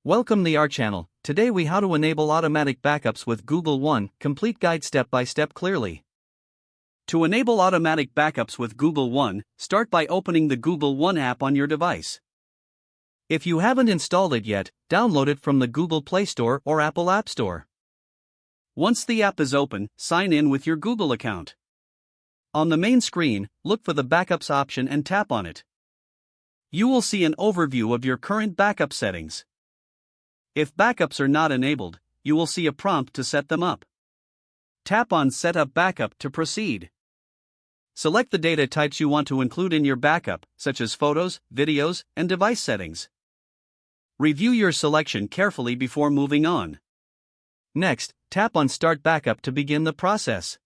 Welcome to our channel. Today we how to enable automatic backups with Google One, complete guide step by step clearly. To enable automatic backups with Google One, start by opening the Google One app on your device. If you haven't installed it yet, download it from the Google Play Store or Apple App Store. Once the app is open, sign in with your Google account. On the main screen, look for the Backups option and tap on it. You will see an overview of your current backup settings. If backups are not enabled, you will see a prompt to set them up. Tap on Set up Backup to proceed. Select the data types you want to include in your backup, such as photos, videos, and device settings. Review your selection carefully before moving on. Next, tap on Start Backup to begin the process.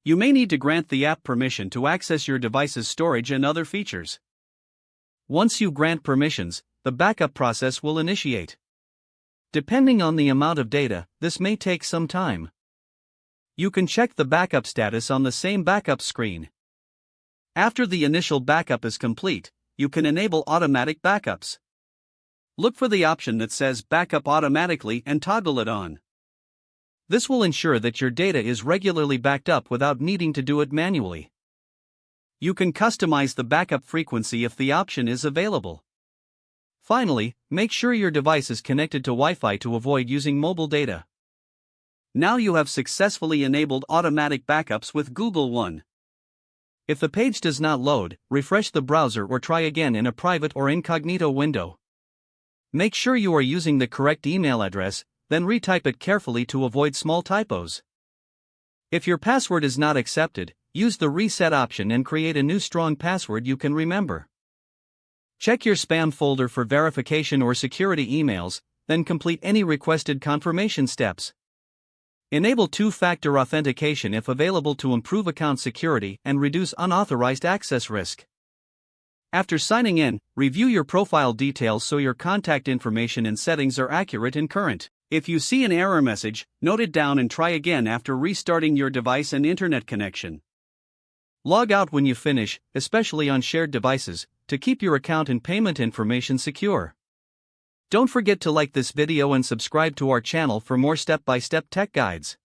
You may need to grant the app permission to access your device's storage and other features. Once you grant permissions, the backup process will initiate. Depending on the amount of data, this may take some time. You can check the backup status on the same backup screen. After the initial backup is complete, you can enable automatic backups. Look for the option that says Backup Automatically and toggle it on. This will ensure that your data is regularly backed up without needing to do it manually. You can customize the backup frequency if the option is available. Finally, make sure your device is connected to Wi-Fi to avoid using mobile data. Now you have successfully enabled automatic backups with Google One. If the page does not load, refresh the browser or try again in a private or incognito window. Make sure you are using the correct email address, then retype it carefully to avoid small typos. If your password is not accepted, use the reset option and create a new strong password you can remember. Check your spam folder for verification or security emails, then complete any requested confirmation steps. Enable two-factor authentication if available to improve account security and reduce unauthorized access risk. After signing in, review your profile details so your contact information and settings are accurate and current. If you see an error message, note it down and try again after restarting your device and internet connection. Log out when you finish, especially on shared devices, to keep your account and payment information secure. Don't forget to like this video and subscribe to our channel for more step-by-step tech guides.